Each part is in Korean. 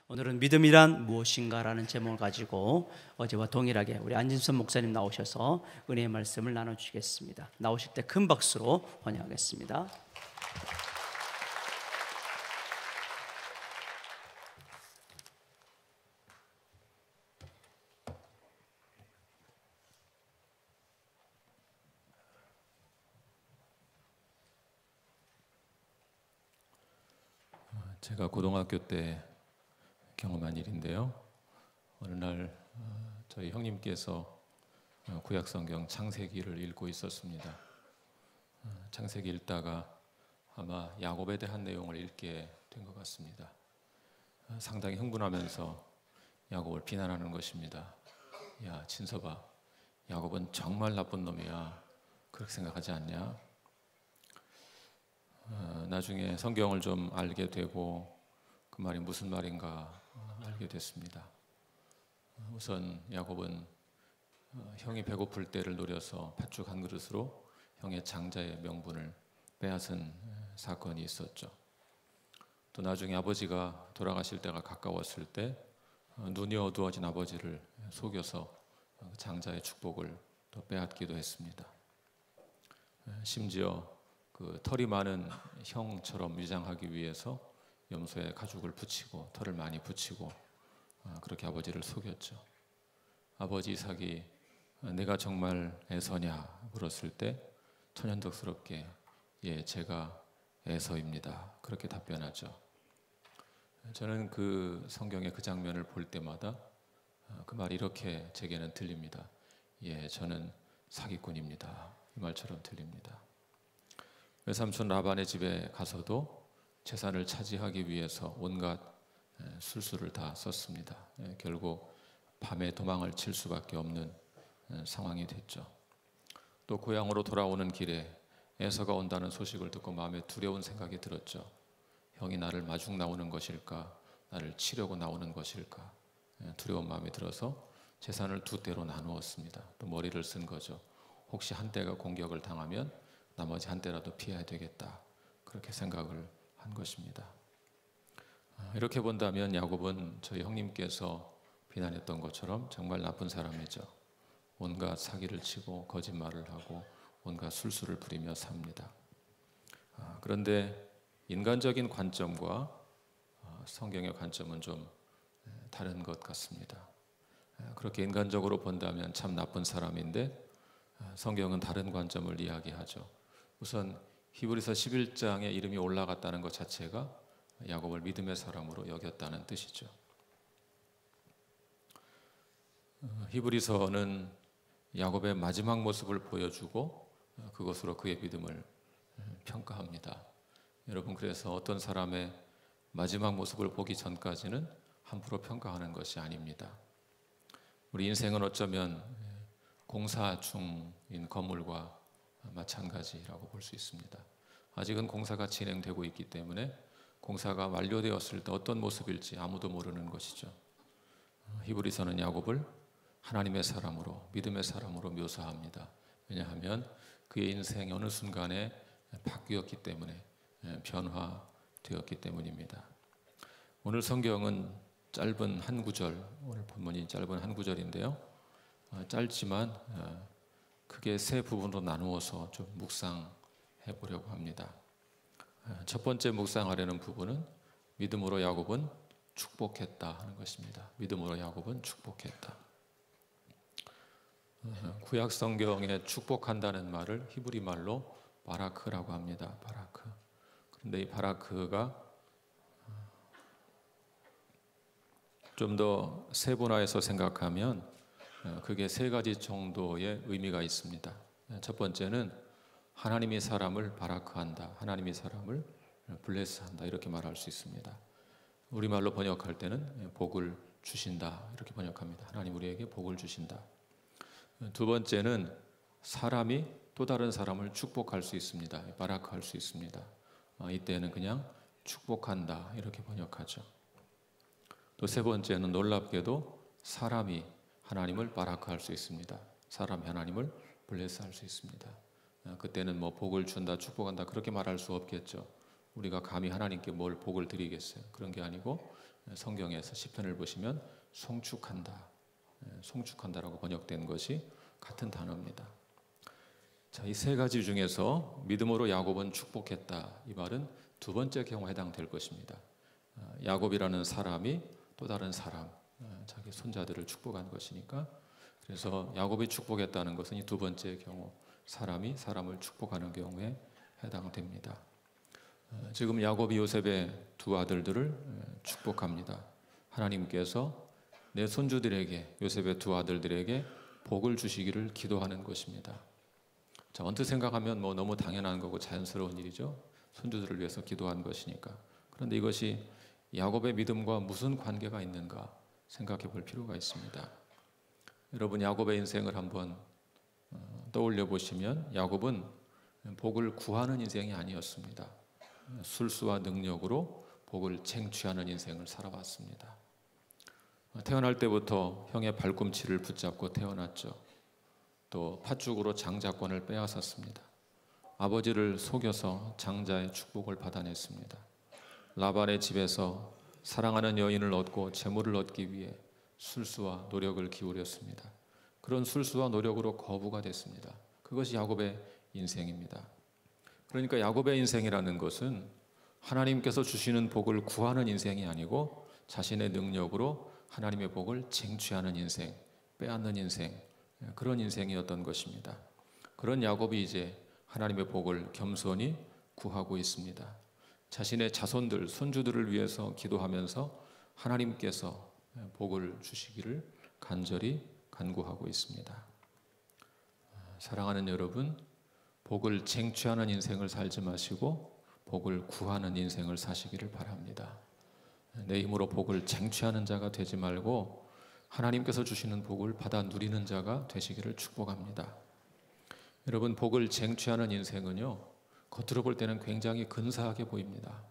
오늘은 믿음이란 무엇인가라는 제목을 가지고 어제와 동일하게 우리 안진선 목사님 나오셔서 은혜의 말씀을 나눠주시겠습니다. 나오실 때 큰 박수로 환영하겠습니다. 제가 고등학교 때 경험한 일인데요. 어느 날 저희 형님께서 구약성경 창세기를 읽고 있었습니다. 창세기 읽다가 아마 야곱에 대한 내용을 읽게 된 것 같습니다. 상당히 흥분하면서 야곱을 비난하는 것입니다. 야, 진서봐, 야곱은 정말 나쁜 놈이야. 그렇게 생각하지 않냐? 나중에 성경을 좀 알게 되고 그 말이 무슨 말인가 알게 됐습니다. 우선 야곱은 형이 배고플 때를 노려서 팥죽 한 그릇으로 형의 장자의 명분을 빼앗은 사건이 있었죠. 또 나중에 아버지가 돌아가실 때가 가까웠을 때 눈이 어두워진 아버지를 속여서 장자의 축복을 또 빼앗기도 했습니다. 심지어 그 털이 많은 형처럼 위장하기 위해서 염소에 가죽을 붙이고 털을 많이 붙이고 그렇게 아버지를 속였죠. 아버지 이삭이 내가 정말 에서냐 물었을 때 천연덕스럽게 예, 제가 에서입니다. 그렇게 답변하죠. 저는 그 성경의 그 장면을 볼 때마다 그 말이 이렇게 제게는 들립니다. 예, 저는 사기꾼입니다. 이 말처럼 들립니다. 외삼촌 라반의 집에 가서도 재산을 차지하기 위해서 온갖 술수를 다 썼습니다. 결국 밤에 도망을 칠 수밖에 없는 상황이 됐죠. 또 고향으로 돌아오는 길에 에서가 온다는 소식을 듣고 마음에 두려운 생각이 들었죠. 형이 나를 마중 나오는 것일까, 나를 치려고 나오는 것일까, 두려운 마음이 들어서 재산을 두 대로 나누었습니다. 또 머리를 쓴 거죠. 혹시 한 대가 공격을 당하면 나머지 한 대라도 피해야 되겠다. 그렇게 생각을 한 것입니다. 이렇게 본다면 야곱은 저희 형님께서 비난했던 것처럼 정말 나쁜 사람이죠. 온갖 사기를 치고 거짓말을 하고 온갖 술수를 부리며 삽니다. 그런데 인간적인 관점과 성경의 관점은 좀 다른 것 같습니다. 그렇게 인간적으로 본다면 참 나쁜 사람인데 성경은 다른 관점을 이야기하죠. 우선 히브리서 11장에 이름이 올라갔다는 것 자체가 야곱을 믿음의 사람으로 여겼다는 뜻이죠. 히브리서는 야곱의 마지막 모습을 보여주고 그것으로 그의 믿음을 평가합니다. 여러분, 그래서 어떤 사람의 마지막 모습을 보기 전까지는 함부로 평가하는 것이 아닙니다. 우리 인생은 어쩌면 공사 중인 건물과 마찬가지라고 볼 수 있습니다. 아직은 공사가 진행되고 있기 때문에 공사가 완료되었을 때 어떤 모습일지 아무도 모르는 것이죠. 히브리서는 야곱을 하나님의 사람으로, 믿음의 사람으로 묘사합니다. 왜냐하면 그의 인생이 어느 순간에 바뀌었기 때문에, 변화되었기 때문입니다. 오늘 성경은 짧은 한 구절, 오늘 본문이 짧은 한 구절인데요. 짧지만 크게 세 부분으로 나누어서 좀 묵상해 보려고 합니다. 첫 번째 묵상하려는 부분은 믿음으로 야곱은 축복했다 하는 것입니다. 믿음으로 야곱은 축복했다. 구약 성경에 축복한다는 말을 히브리 말로 바라크라고 합니다. 바라크. 그런데 이 바라크가 좀 더 세분화해서 생각하면 그게 세 가지 정도의 의미가 있습니다. 첫 번째는 하나님이 사람을 바라크한다, 하나님이 사람을 블레스한다 이렇게 말할 수 있습니다. 우리말로 번역할 때는 복을 주신다 이렇게 번역합니다. 하나님 우리에게 복을 주신다. 두 번째는 사람이 또 다른 사람을 축복할 수 있습니다. 바라크할 수 있습니다. 이때는 그냥 축복한다 이렇게 번역하죠. 또 세 번째는 놀랍게도 사람이 하나님을 바라크할 수 있습니다. 사람이 하나님을 블레스할 수 있습니다. 그때는 뭐 복을 준다, 축복한다 그렇게 말할 수 없겠죠. 우리가 감히 하나님께 뭘 복을 드리겠어요? 그런 게 아니고 성경에서 시편을 보시면 송축한다, 송축한다라고 번역된 것이 같은 단어입니다. 자, 이 세 가지 중에서 믿음으로 야곱은 축복했다, 이 말은 두 번째 경우에 해당될 것입니다. 야곱이라는 사람이 또 다른 사람, 자기 손자들을 축복한 것이니까, 그래서 야곱이 축복했다는 것은 이 두 번째 경우, 사람이 사람을 축복하는 경우에 해당됩니다. 지금 야곱이 요셉의 두 아들들을 축복합니다. 하나님께서 내 손주들에게, 요셉의 두 아들들에게 복을 주시기를 기도하는 것입니다. 자, 언뜻 생각하면 너무 당연한 거고 자연스러운 일이죠. 손주들을 위해서 기도한 것이니까. 그런데 이것이 야곱의 믿음과 무슨 관계가 있는가 생각해 볼 필요가 있습니다. 여러분, 야곱의 인생을 한번 떠올려 보시면 야곱은 복을 구하는 인생이 아니었습니다. 술수와 능력으로 복을 쟁취하는 인생을 살아왔습니다. 태어날 때부터 형의 발꿈치를 붙잡고 태어났죠. 또 팥죽으로 장자권을 빼앗았습니다. 아버지를 속여서 장자의 축복을 받아냈습니다. 라반의 집에서 사랑하는 여인을 얻고 재물을 얻기 위해 술수와 노력을 기울였습니다. 그런 술수와 노력으로 거부가 됐습니다. 그것이 야곱의 인생입니다. 그러니까 야곱의 인생이라는 것은 하나님께서 주시는 복을 구하는 인생이 아니고 자신의 능력으로 하나님의 복을 쟁취하는 인생, 빼앗는 인생, 그런 인생이었던 것입니다. 그런 야곱이 이제 하나님의 복을 겸손히 구하고 있습니다. 자신의 자손들, 손주들을 위해서 기도하면서 하나님께서 복을 주시기를 간절히 간구하고 있습니다. 사랑하는 여러분, 복을 쟁취하는 인생을 살지 마시고 복을 구하는 인생을 사시기를 바랍니다. 내 힘으로 복을 쟁취하는 자가 되지 말고 하나님께서 주시는 복을 받아 누리는 자가 되시기를 축복합니다. 여러분, 복을 쟁취하는 인생은요, 겉으로 볼 때는 굉장히 근사하게 보입니다.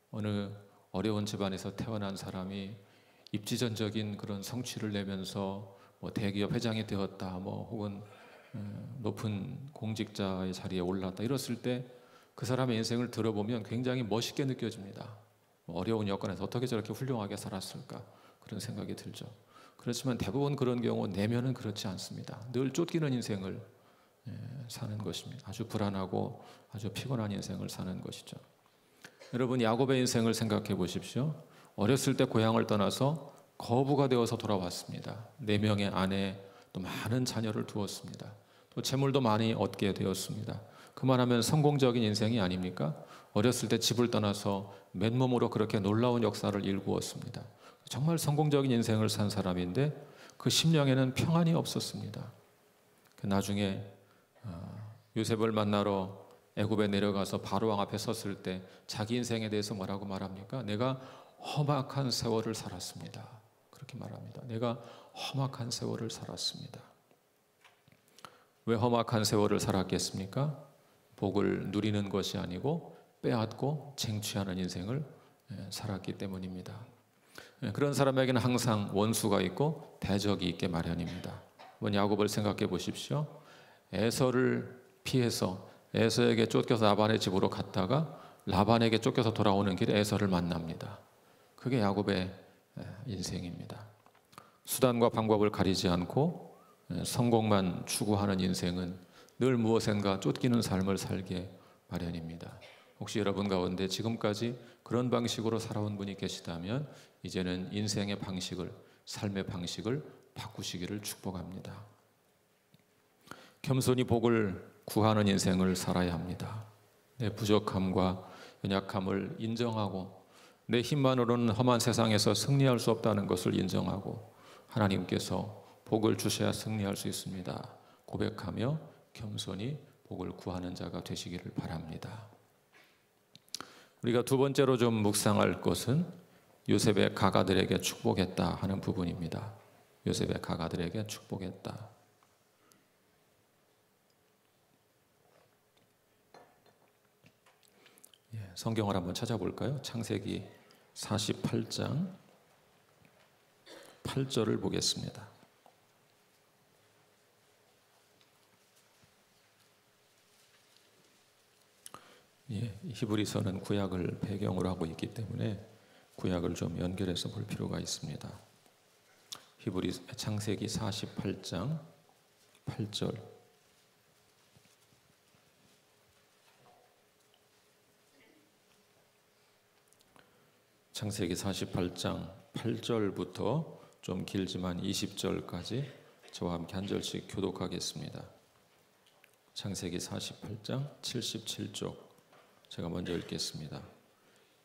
어느 어려운 집안에서 태어난 사람이 입지전적인 그런 성취를 내면서 대기업 회장이 되었다, 혹은 높은 공직자의 자리에 올랐다, 이랬을 때 그 사람의 인생을 들어보면 굉장히 멋있게 느껴집니다. 어려운 여건에서 어떻게 저렇게 훌륭하게 살았을까, 그런 생각이 들죠. 그렇지만 대부분 그런 경우 내면은 그렇지 않습니다. 늘 쫓기는 인생을 사는 것입니다. 아주 불안하고 아주 피곤한 인생을 사는 것이죠. 여러분, 야곱의 인생을 생각해 보십시오. 어렸을 때 고향을 떠나서 거부가 되어서 돌아왔습니다. 4명의 아내, 또 많은 자녀를 두었습니다. 또 재물도 많이 얻게 되었습니다. 그만하면 성공적인 인생이 아닙니까? 어렸을 때 집을 떠나서 맨몸으로 그렇게 놀라운 역사를 일구었습니다. 정말 성공적인 인생을 산 사람인데 그 심령에는 평안이 없었습니다. 나중에 요셉을 만나러 애굽에 내려가서 바로왕 앞에 섰을 때 자기 인생에 대해서 뭐라고 말합니까? 내가 험악한 세월을 살았습니다. 그렇게 말합니다. 내가 험악한 세월을 살았습니다. 왜 험악한 세월을 살았겠습니까? 복을 누리는 것이 아니고 빼앗고 쟁취하는 인생을 살았기 때문입니다. 그런 사람에게는 항상 원수가 있고 대적이 있게 마련입니다. 야곱을 생각해 보십시오. 에서를 피해서 에서에게 쫓겨서 라반의 집으로 갔다가 라반에게 쫓겨서 돌아오는 길에 에서를 만납니다. 그게 야곱의 인생입니다. 수단과 방법을 가리지 않고 성공만 추구하는 인생은 늘 무엇인가 쫓기는 삶을 살게 마련입니다. 혹시 여러분 가운데 지금까지 그런 방식으로 살아온 분이 계시다면 이제는 인생의 방식을, 삶의 방식을 바꾸시기를 축복합니다. 겸손히 복을 구하는 인생을 살아야 합니다. 내 부족함과 연약함을 인정하고 내 힘만으로는 험한 세상에서 승리할 수 없다는 것을 인정하고 하나님께서 복을 주셔야 승리할 수 있습니다. 고백하며 겸손히 복을 구하는 자가 되시기를 바랍니다. 우리가 두 번째로 좀 묵상할 것은 요셉의 가가들에게 축복했다 하는 부분입니다. 요셉의 가가들에게 축복했다. 성경을 한번 찾아볼까요? 창세기 48장 8절을 보겠습니다. 히브리서는 구약을 배경으로 하고 있기 때문에 구약을 좀 연결해서 볼 필요가 있습니다. 창세기 48장 8절. 창세기 48장 8절부터 좀 길지만 20절까지 저와 함께 한 절씩 교독하겠습니다. 창세기 48장 77쪽 제가 먼저 읽겠습니다.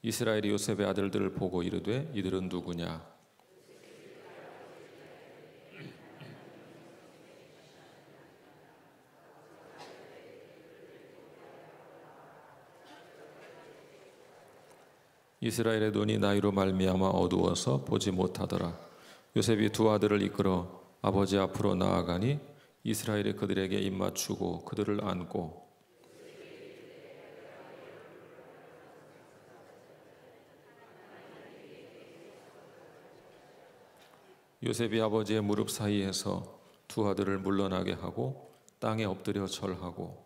이스라엘이 요셉의 아들들을 보고 이르되 이들은 누구냐? 이스라엘의 눈이 나이로 말미암아 어두워서 보지 못하더라. 요셉이 두 아들을 이끌어 아버지 앞으로 나아가니 이스라엘이 그들에게 입맞추고 그들을 안고 요셉이 아버지의 무릎 사이에서 두 아들을 물러나게 하고 땅에 엎드려 절하고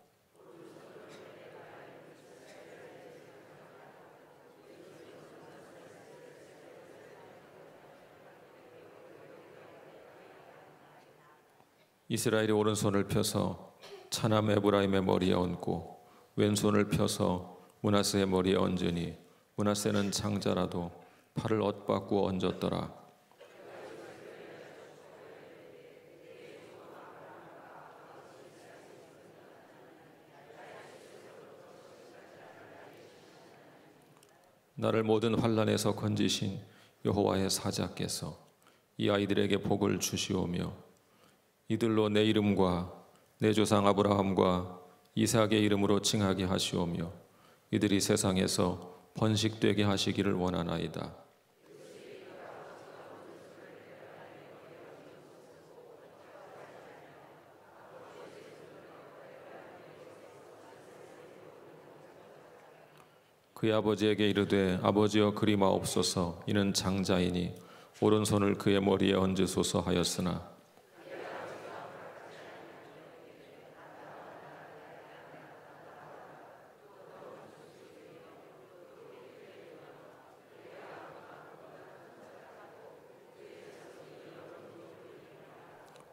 이스라엘이 오른손을 펴서 차남 에브라임의 머리에 얹고 왼손을 펴서 므낫세의 머리에 얹으니 므낫세는 장자라도 팔을 엇바꾸어 얹었더라. 나를 모든 환난에서 건지신 여호와의 사자께서 이 아이들에게 복을 주시오며 이들로 내 이름과 내 조상 아브라함과 이삭의 이름으로 칭하게 하시오며 이들이 세상에서 번식되게 하시기를 원하나이다. 그의 아버지에게 이르되 아버지여 그리마옵소서 이는 장자이니 오른손을 그의 머리에 얹으소서 하였으나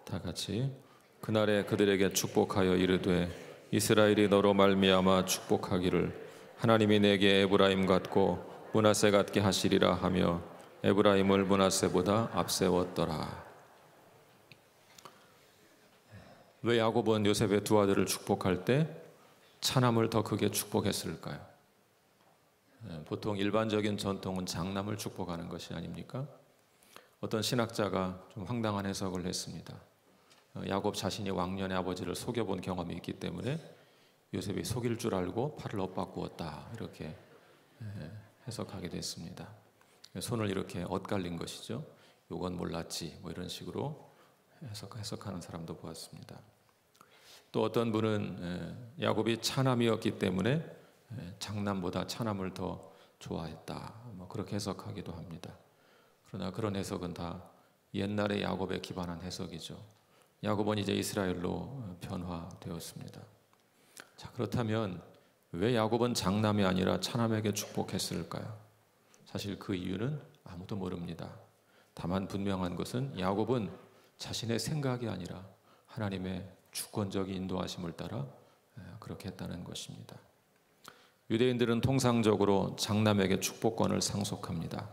다 같이 그날에 그들에게 축복하여 이르되 이스라엘이 너로 말미암아 축복하기를 하나님이 내게 에브라임 같고 므낫세 같게 하시리라 하며 에브라임을 므낫세보다 앞세웠더라. 왜 야곱은 요셉의 두 아들을 축복할 때 차남을 더 크게 축복했을까요? 보통 일반적인 전통은 장남을 축복하는 것이 아닙니까? 어떤 신학자가 좀 황당한 해석을 했습니다. 야곱 자신이 왕년에 아버지를 속여본 경험이 있기 때문에 요셉이 속일 줄 알고 팔을 엇바꾸었다 이렇게 해석하기도 했습니다. 손을 이렇게 엇갈린 것이죠. 요건 몰랐지 뭐 이런 식으로 해석하는 사람도 보았습니다. 또 어떤 분은 야곱이 차남이었기 때문에 장남보다 차남을 더 좋아했다 뭐 그렇게 해석하기도 합니다. 그러나 그런 해석은 다 옛날의 야곱에 기반한 해석이죠. 야곱은 이제 이스라엘로 변화되었습니다. 자, 그렇다면 왜 야곱은 장남이 아니라 차남에게 축복했을까요? 사실 그 이유는 아무도 모릅니다. 다만 분명한 것은 야곱은 자신의 생각이 아니라 하나님의 주권적인 인도하심을 따라 그렇게 했다는 것입니다. 유대인들은 통상적으로 장남에게 축복권을 상속합니다.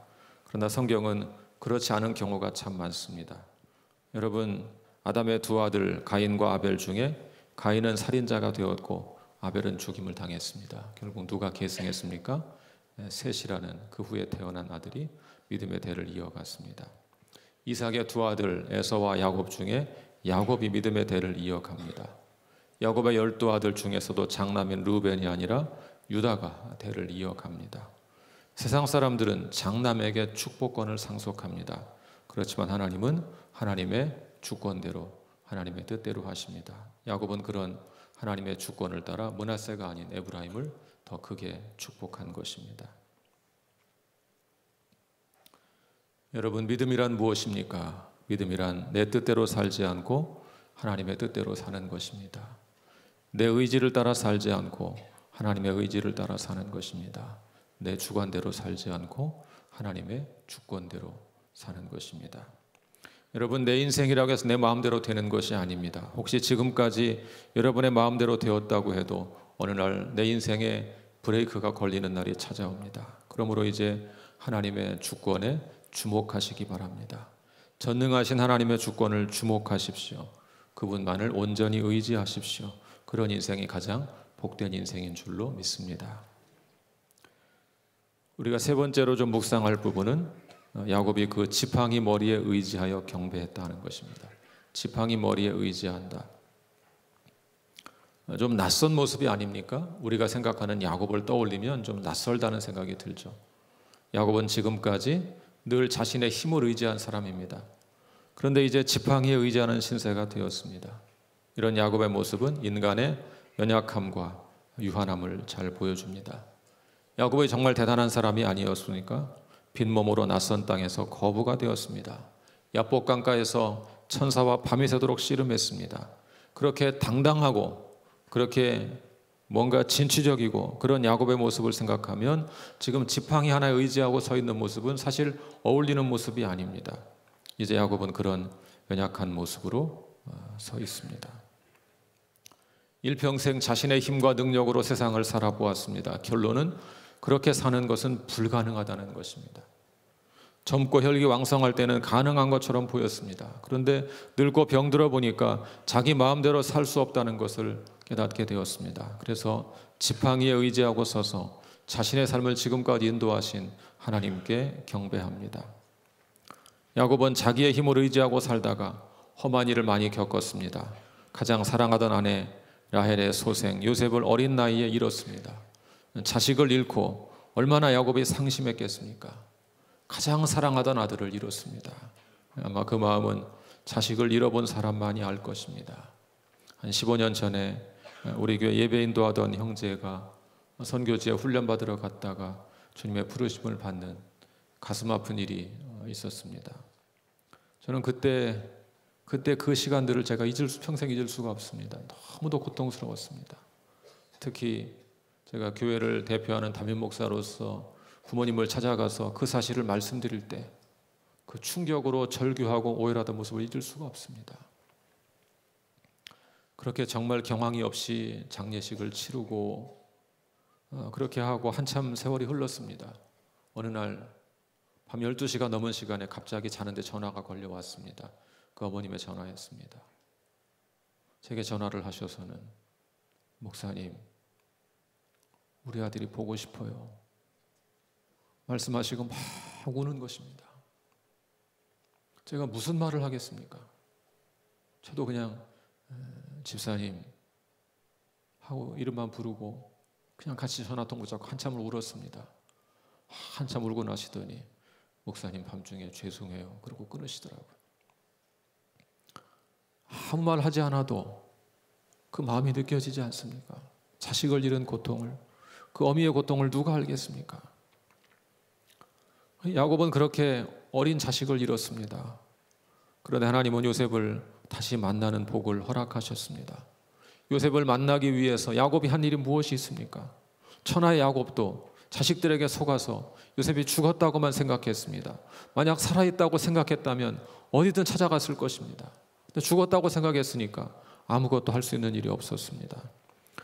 그러나 성경은 그렇지 않은 경우가 참 많습니다. 여러분, 아담의 두 아들 가인과 아벨 중에 가인은 살인자가 되었고 아벨은 죽임을 당했습니다. 결국 누가 계승했습니까? 셋이라는 그 후에 태어난 아들이 믿음의 대를 이어갔습니다. 이삭의 두 아들 에서와 야곱 중에 야곱이 믿음의 대를 이어갑니다. 야곱의 12아들 중에서도 장남인 르우벤이 아니라 유다가 대를 이어갑니다. 세상 사람들은 장남에게 축복권을 상속합니다. 그렇지만 하나님은 하나님의 주권대로 하나님의 뜻대로 하십니다. 야곱은 그런 하나님의 주권을 따라 므낫세가 아닌 에브라임을 더 크게 축복한 것입니다. 여러분, 믿음이란 무엇입니까? 믿음이란 내 뜻대로 살지 않고 하나님의 뜻대로 사는 것입니다. 내 의지를 따라 살지 않고 하나님의 의지를 따라 사는 것입니다. 내 주관대로 살지 않고 하나님의 주권대로 사는 것입니다. 여러분, 내 인생이라고 해서 내 마음대로 되는 것이 아닙니다. 혹시 지금까지 여러분의 마음대로 되었다고 해도 어느 날 내 인생에 브레이크가 걸리는 날이 찾아옵니다. 그러므로 이제 하나님의 주권에 주목하시기 바랍니다. 전능하신 하나님의 주권을 주목하십시오. 그분만을 온전히 의지하십시오. 그런 인생이 가장 복된 인생인 줄로 믿습니다. 우리가 세 번째로 좀 묵상할 부분은 야곱이 그 지팡이 머리에 의지하여 경배했다는 것입니다. 지팡이 머리에 의지한다. 좀 낯선 모습이 아닙니까? 우리가 생각하는 야곱을 떠올리면 좀 낯설다는 생각이 들죠. 야곱은 지금까지 늘 자신의 힘을 의지한 사람입니다. 그런데 이제 지팡이에 의지하는 신세가 되었습니다. 이런 야곱의 모습은 인간의 연약함과 유한함을 잘 보여줍니다. 야곱이 정말 대단한 사람이 아니었으니까 빈몸으로 낯선 땅에서 거부가 되었습니다. 야복 강가에서 천사와 밤이 새도록 씨름했습니다. 그렇게 당당하고 그렇게 뭔가 진취적이고 그런 야곱의 모습을 생각하면 지금 지팡이 하나에 의지하고 서 있는 모습은 사실 어울리는 모습이 아닙니다. 이제 야곱은 그런 연약한 모습으로 서 있습니다. 일평생 자신의 힘과 능력으로 세상을 살아보았습니다. 결론은 그렇게 사는 것은 불가능하다는 것입니다. 젊고 혈기왕성할 때는 가능한 것처럼 보였습니다. 그런데 늙고 병들어 보니까 자기 마음대로 살 수 없다는 것을 깨닫게 되었습니다. 그래서 지팡이에 의지하고 서서 자신의 삶을 지금까지 인도하신 하나님께 경배합니다. 야곱은 자기의 힘을 의지하고 살다가 험한 일을 많이 겪었습니다. 가장 사랑하던 아내 라헬의 소생 요셉을 어린 나이에 잃었습니다. 자식을 잃고 얼마나 야곱이 상심했겠습니까? 가장 사랑하던 아들을 잃었습니다. 아마 그 마음은 자식을 잃어본 사람만이 알 것입니다. 한 15년 전에 우리 교회 예배 인도하던 형제가 선교지에 훈련받으러 갔다가 주님의 부르심을 받는 가슴 아픈 일이 있었습니다. 저는 그때 그 시간들을 제가 평생 잊을 수가 없습니다. 너무도 고통스러웠습니다. 특히 제가 교회를 대표하는 담임 목사로서 부모님을 찾아가서 그 사실을 말씀드릴 때 그 충격으로 절규하고 오열하던 모습을 잊을 수가 없습니다. 그렇게 정말 경황이 없이 장례식을 치르고 그렇게 하고 한참 세월이 흘렀습니다. 어느 날 밤 12시가 넘은 시간에 갑자기 자는데 전화가 걸려왔습니다. 그 어머님의 전화였습니다. 제게 전화를 하셔서는 목사님, 우리 아들이 보고 싶어요. 말씀하시고 막 우는 것입니다. 제가 무슨 말을 하겠습니까? 저도 그냥 집사님 하고 이름만 부르고 그냥 같이 전화통화 잡고 한참을 울었습니다. 한참 울고 나시더니 목사님 밤중에 죄송해요. 그러고 끊으시더라고요. 아무 말 하지 않아도 그 마음이 느껴지지 않습니까? 자식을 잃은 고통을, 그 어미의 고통을 누가 알겠습니까? 야곱은 그렇게 어린 자식을 잃었습니다. 그런데 하나님은 요셉을 다시 만나는 복을 허락하셨습니다. 요셉을 만나기 위해서 야곱이 한 일이 무엇이 있습니까? 천하의 야곱도 자식들에게 속아서 요셉이 죽었다고만 생각했습니다. 만약 살아있다고 생각했다면 어디든 찾아갔을 것입니다. 근데 죽었다고 생각했으니까 아무것도 할 수 있는 일이 없었습니다.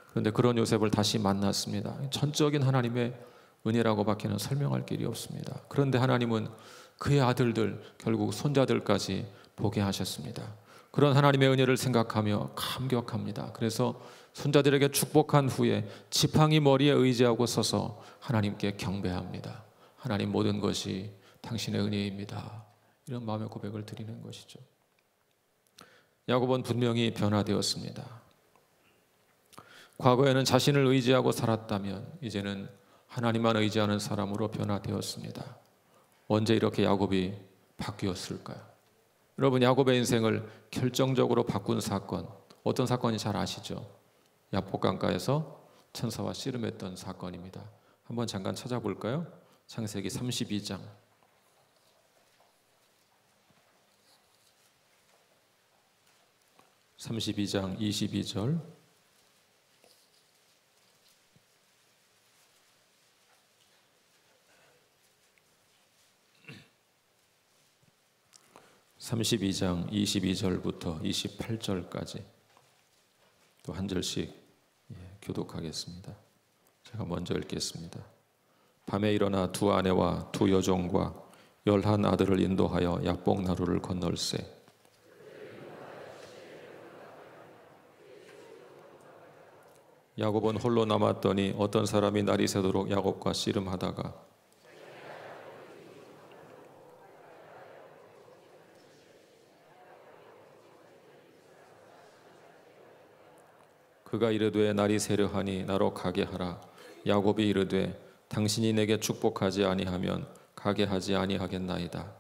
그런데 그런 요셉을 다시 만났습니다. 전적인 하나님의 은혜라고밖에는 설명할 길이 없습니다. 그런데 하나님은 그의 아들들, 결국 손자들까지 보게 하셨습니다. 그런 하나님의 은혜를 생각하며 감격합니다. 그래서 손자들에게 축복한 후에 지팡이 머리에 의지하고 서서 하나님께 경배합니다. 하나님, 모든 것이 당신의 은혜입니다. 이런 마음의 고백을 드리는 것이죠. 야곱은 분명히 변화되었습니다. 과거에는 자신을 의지하고 살았다면 이제는 하나님만 의지하는 사람으로 변화되었습니다. 언제 이렇게 야곱이 바뀌었을까요? 여러분, 야곱의 인생을 결정적으로 바꾼 사건, 어떤 사건이 잘 아시죠? 야복강가에서 천사와 씨름했던 사건입니다. 한번 잠깐 찾아볼까요? 창세기 32장. 32장 22절. 32장 22절부터 28절까지 또 한 절씩 교독하겠습니다. 제가 먼저 읽겠습니다. 밤에 일어나 두 아내와 두 여종과 11 아들을 인도하여 약복 나루를 건널세. 야곱은 홀로 남았더니 어떤 사람이 날이 새도록 야곱과 씨름하다가 그가 이르되 날이 새려하니 나로 가게 하라. 야곱이 이르되 당신이 내게 축복하지 아니하면 가게 하지 아니하겠나이다.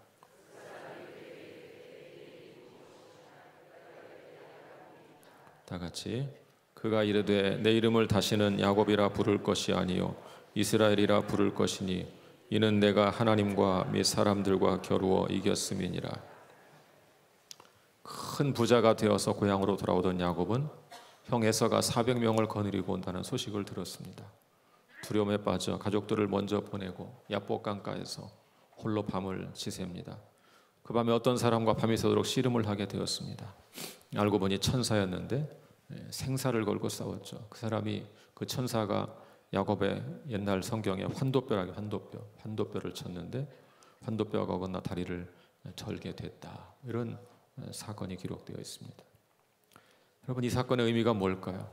다 같이. 그가 이르되 내 이름을 다시는 야곱이라 부를 것이 아니요 이스라엘이라 부를 것이니 이는 내가 하나님과 및 사람들과 겨루어 이겼음이니라. 큰 부자가 되어서 고향으로 돌아오던 야곱은 형 에서가 400명을 거느리고 온다는 소식을 들었습니다. 두려움에 빠져 가족들을 먼저 보내고 야복 강가에서 홀로 밤을 지새웁니다. 그 밤에 어떤 사람과 밤이 새도록 씨름을 하게 되었습니다. 알고 보니 천사였는데 생사를 걸고 싸웠죠. 그 사람이, 그 천사가 야곱의 옛날 성경에 환도뼈라고 환도뼈를 쳤는데 환도뼈가 어긋나 다리를 절게 됐다. 이런 사건이 기록되어 있습니다. 여러분, 이 사건의 의미가 뭘까요?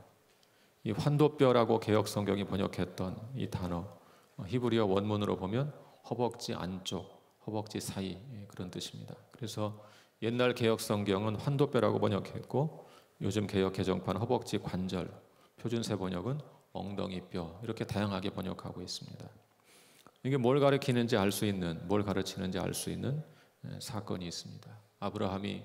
이 환도뼈라고 개역 성경이 번역했던 이 단어, 히브리어 원문으로 보면 허벅지 안쪽, 허벅지 사이, 그런 뜻입니다. 그래서 옛날 개역 성경은 환도뼈라고 번역했고 요즘 개역 개정판 허벅지 관절, 표준세 번역은 엉덩이뼈, 이렇게 다양하게 번역하고 있습니다. 이게 뭘 가르치는지 알 수 있는 사건이 있습니다. 아브라함이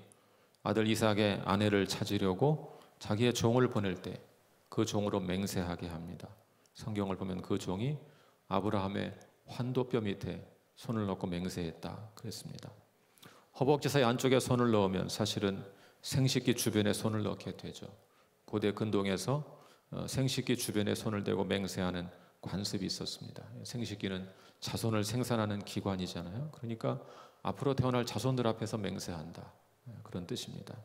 아들 이삭의 아내를 찾으려고 자기의 종을 보낼 때 그 종으로 맹세하게 합니다. 성경을 보면 그 종이 아브라함의 환도뼈 밑에 손을 넣고 맹세했다 그랬습니다. 허벅지 사이 안쪽에 손을 넣으면 사실은 생식기 주변에 손을 넣게 되죠. 고대 근동에서 생식기 주변에 손을 대고 맹세하는 관습이 있었습니다. 생식기는 자손을 생산하는 기관이잖아요. 그러니까 앞으로 태어날 자손들 앞에서 맹세한다, 그런 뜻입니다.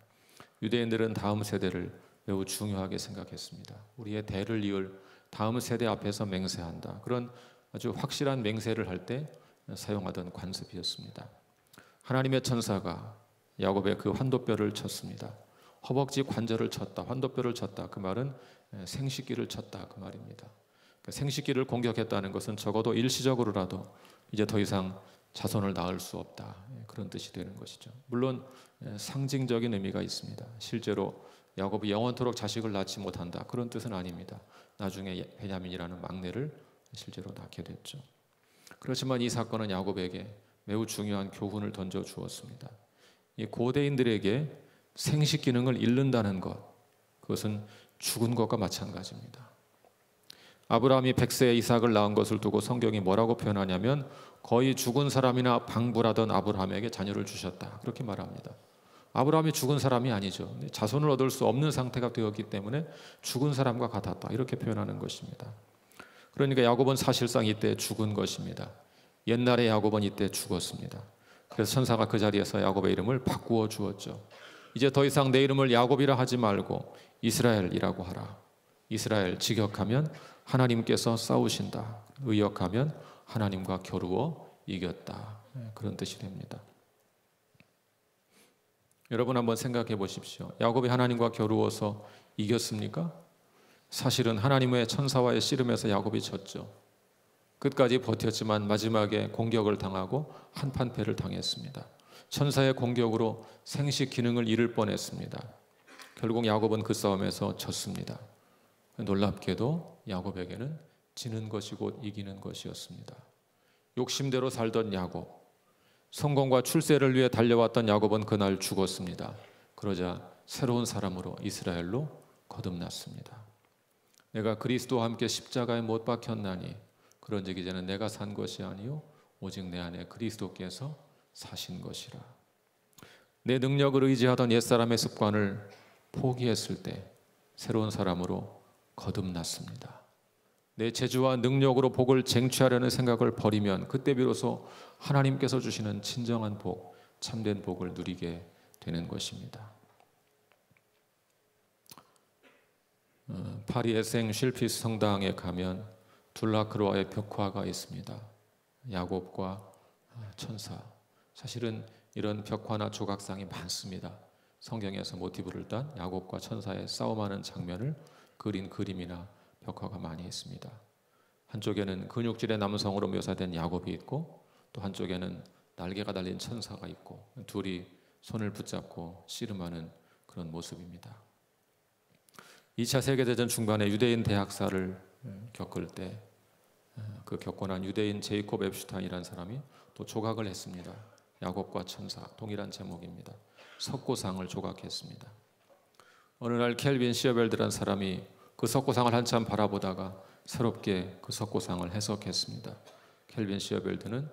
유대인들은 다음 세대를 매우 중요하게 생각했습니다. 우리의 대를 이을 다음 세대 앞에서 맹세한다, 그런 아주 확실한 맹세를 할 때 사용하던 관습이었습니다. 하나님의 천사가 야곱의 그 환도뼈를 쳤습니다. 허벅지 관절을 쳤다, 환도뼈를 쳤다, 그 말은 생식기를 쳤다, 그 말입니다. 생식기를 공격했다는 것은 적어도 일시적으로라도 이제 더 이상 자손을 낳을 수 없다, 그런 뜻이 되는 것이죠. 물론 상징적인 의미가 있습니다. 실제로 야곱이 영원토록 자식을 낳지 못한다, 그런 뜻은 아닙니다. 나중에 베냐민이라는 막내를 실제로 낳게 됐죠. 그렇지만 이 사건은 야곱에게 매우 중요한 교훈을 던져 주었습니다. 이 고대인들에게 생식 기능을 잃는다는 것, 그것은 죽은 것과 마찬가지입니다. 아브라함이 100세에 이삭을 낳은 것을 두고 성경이 뭐라고 표현하냐면 거의 죽은 사람이나 방불하던 아브라함에게 자녀를 주셨다, 그렇게 말합니다. 아브라함이 죽은 사람이 아니죠. 자손을 얻을 수 없는 상태가 되었기 때문에 죽은 사람과 같았다, 이렇게 표현하는 것입니다. 그러니까 야곱은 사실상 이때 죽은 것입니다. 옛날의 야곱은 이때 죽었습니다. 그래서 천사가 그 자리에서 야곱의 이름을 바꾸어 주었죠. 이제 더 이상 내 이름을 야곱이라 하지 말고 이스라엘이라고 하라. 이스라엘, 직역하면 하나님께서 싸우신다, 의역하면 하나님과 겨루어 이겼다, 그런 뜻이 됩니다. 여러분 한번 생각해 보십시오. 야곱이 하나님과 겨루어서 이겼습니까? 사실은 하나님의 천사와의 씨름에서 야곱이 졌죠. 끝까지 버텼지만 마지막에 공격을 당하고 한판 패를 당했습니다. 천사의 공격으로 생식 기능을 잃을 뻔했습니다. 결국 야곱은 그 싸움에서 졌습니다. 놀랍게도 야곱에게는 지는 것이 곧 이기는 것이었습니다. 욕심대로 살던 야곱, 성공과 출세를 위해 달려왔던 야곱은 그날 죽었습니다. 그러자 새로운 사람으로 이스라엘로 거듭났습니다. 내가 그리스도와 함께 십자가에 못 박혔나니 그런즉 이제는 내가 산 것이 아니요 오직 내 안에 그리스도께서 사신 것이라. 내 능력을 의지하던 옛사람의 습관을 포기했을 때 새로운 사람으로 거듭났습니다. 내 재주와 능력으로 복을 쟁취하려는 생각을 버리면 그때 비로소 하나님께서 주시는 진정한 복, 참된 복을 누리게 되는 것입니다. 파리 에생 쉴피스 성당에 가면 둘라크로아의 벽화가 있습니다. 야곱과 천사. 사실은 이런 벽화나 조각상이 많습니다. 성경에서 모티브를 딴 야곱과 천사의 싸움하는 장면을 그린 그림이나 벽화가 많이 있습니다. 한쪽에는 근육질의 남성으로 묘사된 야곱이 있고 또 한쪽에는 날개가 달린 천사가 있고 둘이 손을 붙잡고 씨름하는 그런 모습입니다. 2차 세계대전 중반에 유대인 대학살을 겪을 때 그 겪고 난 유대인 제이콥 엡슈타인이라는 사람이 또 조각을 했습니다. 야곱과 천사, 동일한 제목입니다. 석고상을 조각했습니다. 어느 날 켈빈 시어벨드라는 사람이 그 석고상을 한참 바라보다가 새롭게 그 석고상을 해석했습니다. 켈빈 시어벨드는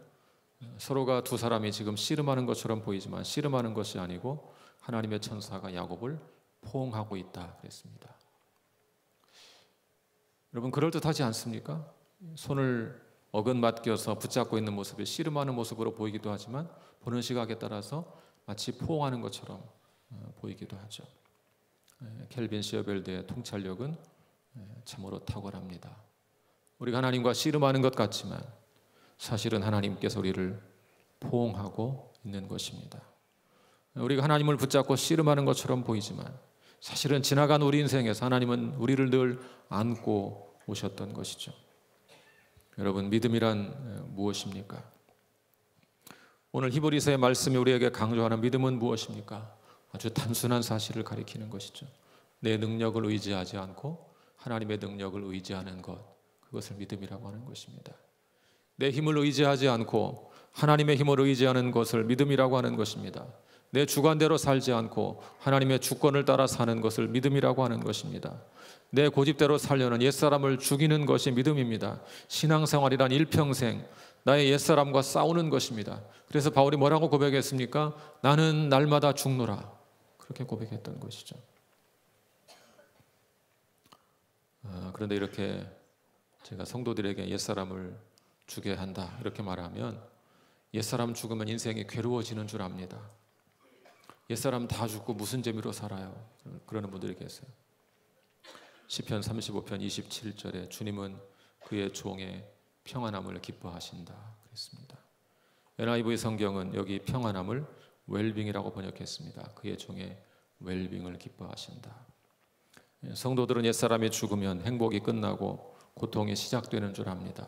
서로가 두 사람이 지금 씨름하는 것처럼 보이지만 씨름하는 것이 아니고 하나님의 천사가 야곱을 포옹하고 있다 그랬습니다. 여러분, 그럴듯하지 않습니까? 손을 어긋맞겨서 붙잡고 있는 모습이 씨름하는 모습으로 보이기도 하지만 보는 시각에 따라서 마치 포옹하는 것처럼 보이기도 하죠. 켈빈 시어벨드의 통찰력은 참으로 탁월합니다. 우리가 하나님과 씨름하는 것 같지만 사실은 하나님께서 우리를 포옹하고 있는 것입니다. 우리가 하나님을 붙잡고 씨름하는 것처럼 보이지만 사실은 지나간 우리 인생에서 하나님은 우리를 늘 안고 오셨던 것이죠. 여러분, 믿음이란 무엇입니까? 오늘 히브리서의 말씀이 우리에게 강조하는 믿음은 무엇입니까? 아주 단순한 사실을 가리키는 것이죠. 내 능력을 의지하지 않고 하나님의 능력을 의지하는 것, 그것을 믿음이라고 하는 것입니다. 내 힘을 의지하지 않고 하나님의 힘을 의지하는 것을 믿음이라고 하는 것입니다. 내 주관대로 살지 않고 하나님의 주권을 따라 사는 것을 믿음이라고 하는 것입니다. 내 고집대로 살려는 옛사람을 죽이는 것이 믿음입니다. 신앙생활이란 일평생 나의 옛사람과 싸우는 것입니다. 그래서 바울이 뭐라고 고백했습니까? 나는 날마다 죽노라. 그렇게 고백했던 것이죠. 그런데 이렇게 제가 성도들에게 옛사람을 죽여야 한다 이렇게 말하면 옛사람 죽으면 인생이 괴로워지는 줄 압니다. 옛사람 다 죽고 무슨 재미로 살아요? 그러는 분들이 계세요. 시편 35편 27절에 주님은 그의 종의 평안함을 기뻐하신다 그랬습니다. NIV 성경은 여기 평안함을 웰빙이라고 번역했습니다. 그의 종의 웰빙을 기뻐하신다. 성도들은 옛사람이 죽으면 행복이 끝나고 고통이 시작되는 줄 압니다.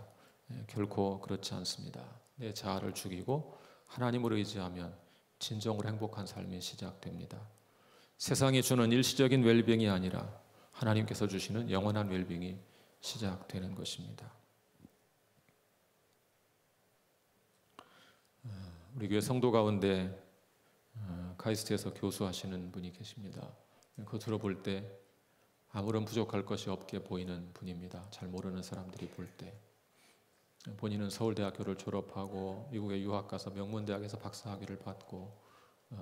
결코 그렇지 않습니다. 내 자아를 죽이고 하나님을 의지하면 진정으로 행복한 삶이 시작됩니다. 세상이 주는 일시적인 웰빙이 아니라 하나님께서 주시는 영원한 웰빙이 시작되는 것입니다. 우리 교회 성도 가운데 카이스트에서 교수하시는 분이 계십니다. 그거 들어볼 때 아무런 부족할 것이 없게 보이는 분입니다. 잘 모르는 사람들이 볼 때. 본인은 서울대학교를 졸업하고 미국에 유학 가서 명문대학에서 박사학위를 받고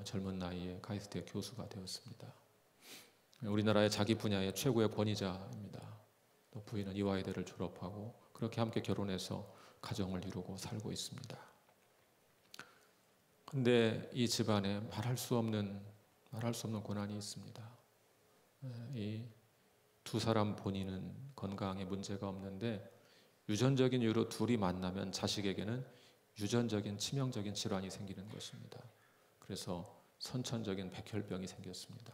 젊은 나이에 카이스트의 교수가 되었습니다. 우리나라의 자기 분야의 최고의 권위자입니다. 또 부인은 이화여대를 졸업하고 그렇게 함께 결혼해서 가정을 이루고 살고 있습니다. 그런데 이 집안에 말할 수 없는 고난이 있습니다. 이 두 사람 본인은 건강에 문제가 없는데 유전적인 이유로 둘이 만나면 자식에게는 유전적인 치명적인 질환이 생기는 것입니다. 그래서 선천적인 백혈병이 생겼습니다.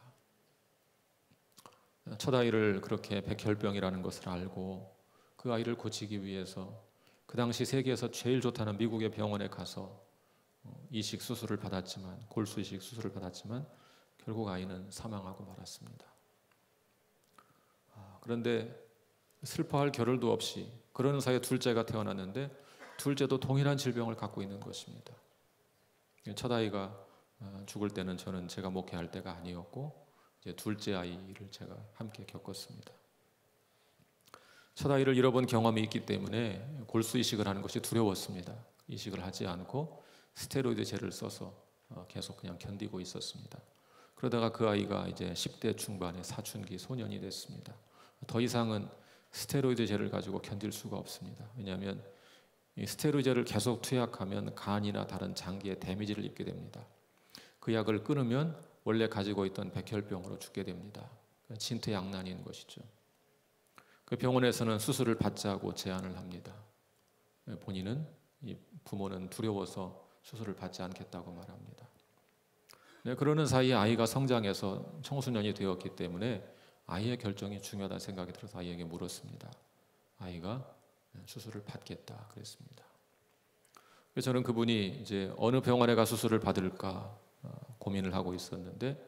첫 아이를 그렇게 백혈병이라는 것을 알고 그 아이를 고치기 위해서 그 당시 세계에서 제일 좋다는 미국의 병원에 가서 이식 수술을 받았지만 골수 이식 수술을 받았지만 결국 아이는 사망하고 말았습니다. 그런데 슬퍼할 겨를도 없이 그러는 사이에 둘째가 태어났는데 둘째도 동일한 질병을 갖고 있는 것입니다. 첫 아이가 죽을 때는 제가 목회할 때가 아니었고 이제 둘째 아이를 제가 함께 겪었습니다. 첫 아이를 잃어본 경험이 있기 때문에 골수 이식을 하는 것이 두려웠습니다. 이식을 하지 않고 스테로이드제를 써서 계속 그냥 견디고 있었습니다. 그러다가 그 아이가 이제 10대 중반에 사춘기 소년이 됐습니다. 더 이상은 스테로이드제를 가지고 견딜 수가 없습니다. 왜냐하면 이 스테로이드제를 계속 투약하면 간이나 다른 장기에 데미지를 입게 됩니다. 그 약을 끊으면 원래 가지고 있던 백혈병으로 죽게 됩니다. 진퇴양난인 것이죠. 그 병원에서는 수술을 받자고 제안을 합니다. 본인은, 이 부모는 두려워서 수술을 받지 않겠다고 말합니다. 네, 그러는 사이에 아이가 성장해서 청소년이 되었기 때문에 아이의 결정이 중요하다는 생각이 들어서 아이에게 물었습니다. 아이가 수술을 받겠다 그랬습니다. 그래서 저는 그분이 이제 어느 병원에 가 수술을 받을까 고민을 하고 있었는데,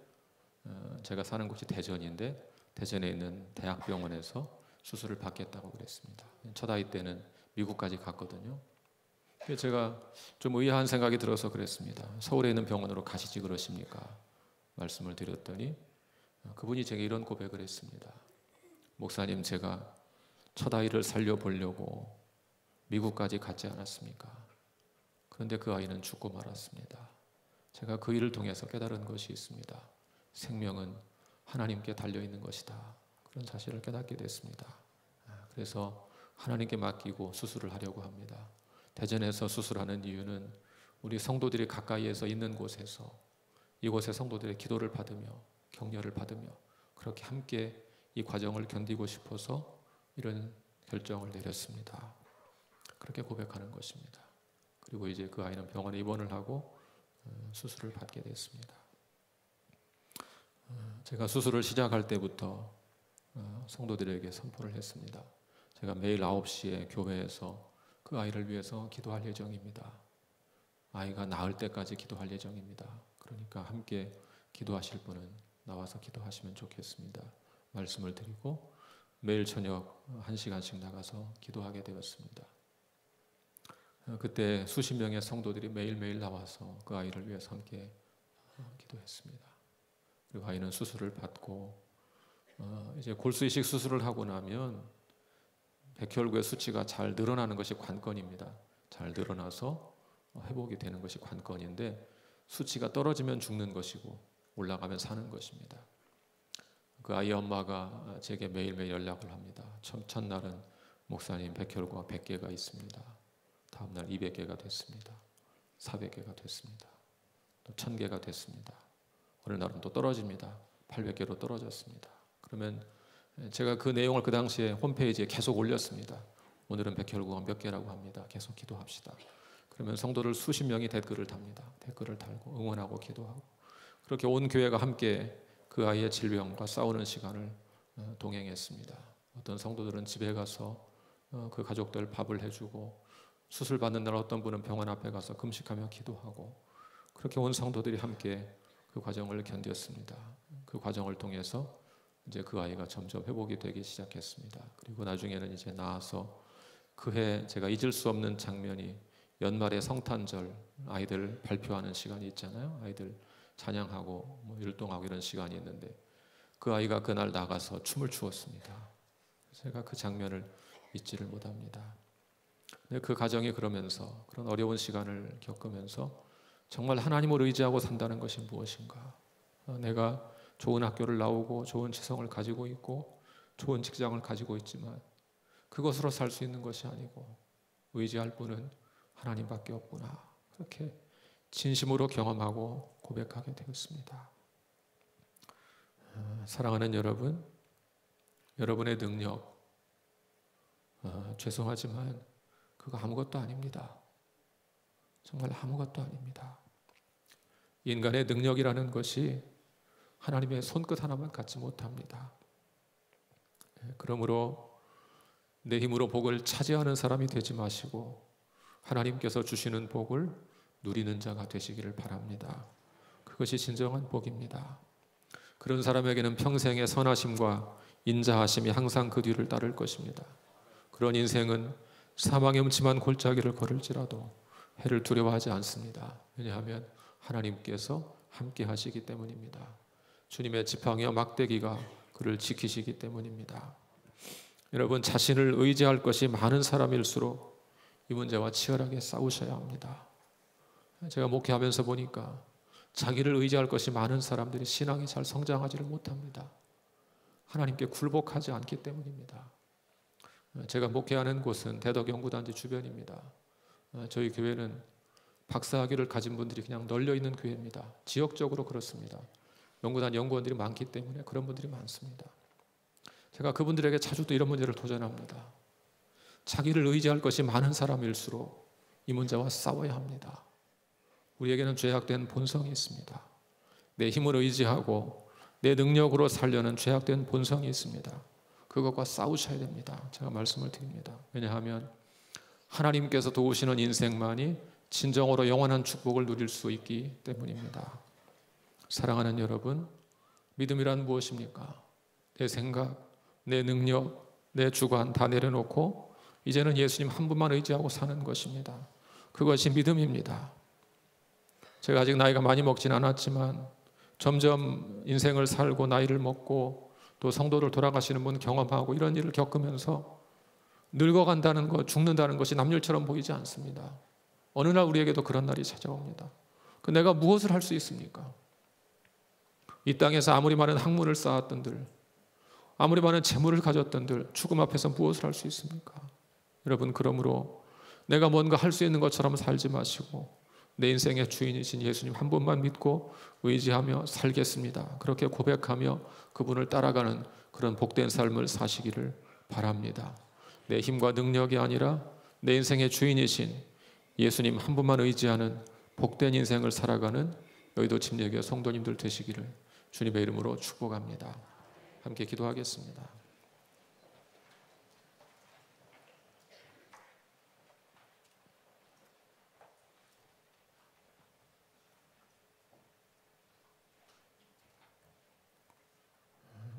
제가 사는 곳이 대전인데 대전에 있는 대학병원에서 수술을 받겠다고 그랬습니다. 첫 아이 때는 미국까지 갔거든요. 그래서 제가 좀 의아한 생각이 들어서 그랬습니다. 서울에 있는 병원으로 가시지 그러십니까? 말씀을 드렸더니 그분이 제게 이런 고백을 했습니다. 목사님, 제가 첫 아이를 살려보려고 미국까지 갔지 않았습니까? 그런데 그 아이는 죽고 말았습니다. 제가 그 일을 통해서 깨달은 것이 있습니다. 생명은 하나님께 달려있는 것이다. 그런 사실을 깨닫게 됐습니다. 그래서 하나님께 맡기고 수술을 하려고 합니다. 대전에서 수술하는 이유는 우리 성도들이 가까이에서 있는 곳에서 이곳의 성도들의 기도를 받으며 격려를 받으며 그렇게 함께 이 과정을 견디고 싶어서 이런 결정을 내렸습니다. 그렇게 고백하는 것입니다. 그리고 이제 그 아이는 병원에 입원을 하고 수술을 받게 됐습니다. 제가 수술을 시작할 때부터 성도들에게 선포를 했습니다. 제가 매일 9시에 교회에서 그 아이를 위해서 기도할 예정입니다. 아이가 나을 때까지 기도할 예정입니다. 그러니까 함께 기도하실 분은 나와서 기도하시면 좋겠습니다. 말씀을 드리고 매일 저녁 1시간씩 나가서 기도하게 되었습니다. 그때 수십 명의 성도들이 매일매일 나와서 그 아이를 위해서 함께 기도했습니다. 그리고 아이는 수술을 받고 이제 골수 이식 수술을 하고 나면 백혈구의 수치가 잘 늘어나는 것이 관건입니다. 잘 늘어나서 회복이 되는 것이 관건인데 수치가 떨어지면 죽는 것이고 올라가면 사는 것입니다. 그 아이의 엄마가 제게 매일매일 연락을 합니다. 첫날은 목사님 백혈구가 100개가 있습니다. 다음날 200개가 됐습니다. 400개가 됐습니다. 또 1000개가 됐습니다. 어느 날은 또 떨어집니다. 800개로 떨어졌습니다. 그러면 제가 그 내용을 그 당시에 홈페이지에 계속 올렸습니다. 오늘은 백혈구가 몇 개라고 합니다. 계속 기도합시다. 그러면 성도들 수십 명이 댓글을 답니다. 댓글을 달고 응원하고 기도하고 그렇게 온 교회가 함께 그 아이의 질병과 싸우는 시간을 동행했습니다. 어떤 성도들은 집에 가서 그 가족들 밥을 해주고 수술 받는 날 어떤 분은 병원 앞에 가서 금식하며 기도하고 그렇게 온 성도들이 함께 그 과정을 견뎠습니다. 그 과정을 통해서 이제 그 아이가 점점 회복이 되기 시작했습니다. 그리고 나중에는 이제 나와서 그해 제가 잊을 수 없는 장면이 연말에 성탄절 아이들 발표하는 시간이 있잖아요. 아이들 찬양하고 뭐 율동하고 이런 시간이 있는데 그 아이가 그날 나가서 춤을 추었습니다. 제가 그 장면을 잊지를 못합니다. 근데 그 가정이 그러면서 그런 어려운 시간을 겪으면서 정말 하나님을 의지하고 산다는 것이 무엇인가? 내가 좋은 학교를 나오고 좋은 지성을 가지고 있고 좋은 직장을 가지고 있지만 그것으로 살 수 있는 것이 아니고 의지할 분은 하나님밖에 없구나. 그렇게 진심으로 경험하고 고백하게 되었습니다. 사랑하는 여러분, 여러분의 능력 죄송하지만 그거 아무것도 아닙니다. 정말 아무것도 아닙니다. 인간의 능력이라는 것이 하나님의 손끝 하나만 갖지 못합니다. 그러므로 내 힘으로 복을 차지하는 사람이 되지 마시고 하나님께서 주시는 복을 누리는 자가 되시기를 바랍니다. 그것이 진정한 복입니다. 그런 사람에게는 평생의 선하심과 인자하심이 항상 그 뒤를 따를 것입니다. 그런 인생은 사망의 음침한 골짜기를 걸을지라도 해를 두려워하지 않습니다. 왜냐하면 하나님께서 함께 하시기 때문입니다. 주님의 지팡이와 막대기가 그를 지키시기 때문입니다. 여러분, 자신을 의지할 것이 많은 사람일수록 이 문제와 치열하게 싸우셔야 합니다. 제가 목회하면서 보니까 자기를 의지할 것이 많은 사람들이 신앙이 잘 성장하지를 못합니다. 하나님께 굴복하지 않기 때문입니다. 제가 목회하는 곳은 대덕연구단지 주변입니다. 저희 교회는 박사학위를 가진 분들이 그냥 널려 있는 교회입니다. 지역적으로 그렇습니다. 연구단 연구원들이 많기 때문에 그런 분들이 많습니다. 제가 그분들에게 자주 또 이런 문제를 도전합니다. 자기를 의지할 것이 많은 사람일수록 이 문제와 싸워야 합니다. 우리에게는 죄악된 본성이 있습니다. 내 힘을 의지하고 내 능력으로 살려는 죄악된 본성이 있습니다. 그것과 싸우셔야 됩니다. 제가 말씀을 드립니다. 왜냐하면 하나님께서 도우시는 인생만이 진정으로 영원한 축복을 누릴 수 있기 때문입니다. 사랑하는 여러분, 믿음이란 무엇입니까? 내 생각, 내 능력, 내 주관 다 내려놓고 이제는 예수님 한 분만 의지하고 사는 것입니다. 그것이 믿음입니다. 제가 아직 나이가 많이 먹진 않았지만 점점 인생을 살고 나이를 먹고 또 성도를 돌아가시는 분 경험하고 이런 일을 겪으면서 늙어간다는 것, 죽는다는 것이 남일처럼 보이지 않습니다. 어느 날 우리에게도 그런 날이 찾아옵니다. 내가 무엇을 할 수 있습니까? 이 땅에서 아무리 많은 학문을 쌓았던들, 아무리 많은 재물을 가졌던들 죽음 앞에서 무엇을 할 수 있습니까? 여러분, 그러므로 내가 뭔가 할 수 있는 것처럼 살지 마시고 내 인생의 주인이신 예수님 한 분만 믿고 의지하며 살겠습니다. 그렇게 고백하며 그분을 따라가는 그런 복된 삶을 사시기를 바랍니다. 내 힘과 능력이 아니라 내 인생의 주인이신 예수님 한 분만 의지하는 복된 인생을 살아가는 여의도 침례교회 성도님들 되시기를 주님의 이름으로 축복합니다. 함께 기도하겠습니다.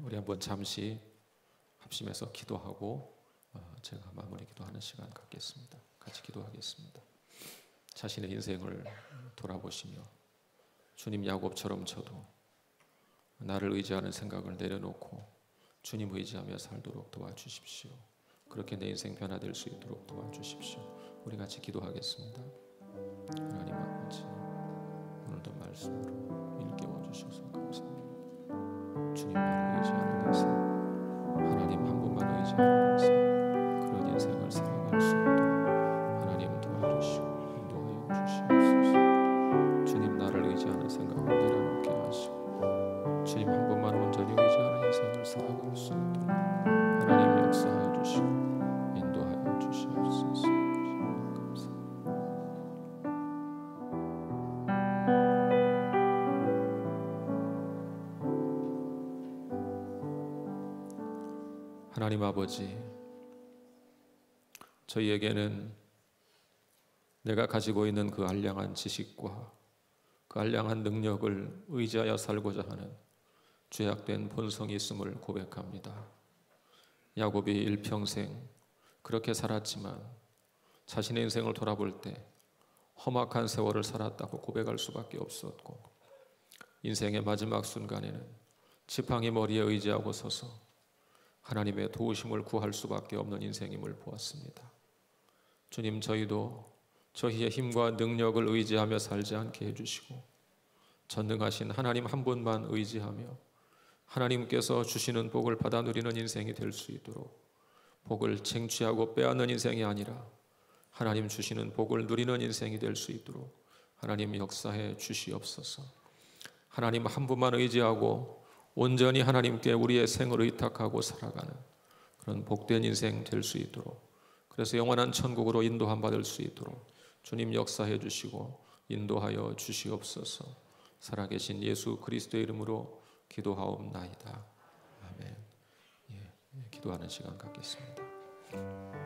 우리 한번 잠시 합심해서 기도하고 제가 마무리 기도하는 시간 갖겠습니다. 같이 기도하겠습니다. 자신의 인생을 돌아보시며 주님 야곱처럼 저도 나를 의지하는 생각을 내려놓고 주님 의지하며 살도록 도와주십시오. 그렇게 내 인생 변화될 수 있도록 도와주십시오. 우리 같이 기도하겠습니다. 하나님 아버지, 오늘도 말씀으로 일깨워 주셔서 감사합니다. 주님 나를 의지하는 인생, 하나님 한 분만 의지하는 인생, 그런 인생을 살아갈 수 있도록 하나님 도와주시고 인도하여 주시옵소서. 주님 나를 의지하는 생각을 내려놓게 하시고 주님 한 분만 온전히 의지하는 인생을 살아갈 수 있도록 하나님 역사하여 주시고 인도하여 주시옵소서. 감사합니다. 하나님 아버지, 저희에게는 내가 가지고 있는 그 알량한 지식과 그 알량한 능력을 의지하여 살고자 하는 죄악된 본성이 있음을 고백합니다. 야곱이 일평생 그렇게 살았지만 자신의 인생을 돌아볼 때 험악한 세월을 살았다고 고백할 수밖에 없었고, 인생의 마지막 순간에는 지팡이 머리에 의지하고 서서 하나님의 도우심을 구할 수밖에 없는 인생임을 보았습니다. 주님, 저희도 저희의 힘과 능력을 의지하며 살지 않게 해주시고 전능하신 하나님 한 분만 의지하며 하나님께서 주시는 복을 받아 누리는 인생이 될 수 있도록, 복을 쟁취하고 빼앗는 인생이 아니라 하나님 주시는 복을 누리는 인생이 될 수 있도록 하나님 역사해 주시옵소서. 하나님 한 분만 의지하고 온전히 하나님께 우리의 생을 의탁하고 살아가는 그런 복된 인생 될 수 있도록, 그래서 영원한 천국으로 인도함 받을 수 있도록 주님 역사해 주시고 인도하여 주시옵소서. 살아계신 예수 그리스도의 이름으로 기도하옵나이다. 아멘. 기도하는 시간 갖겠습니다.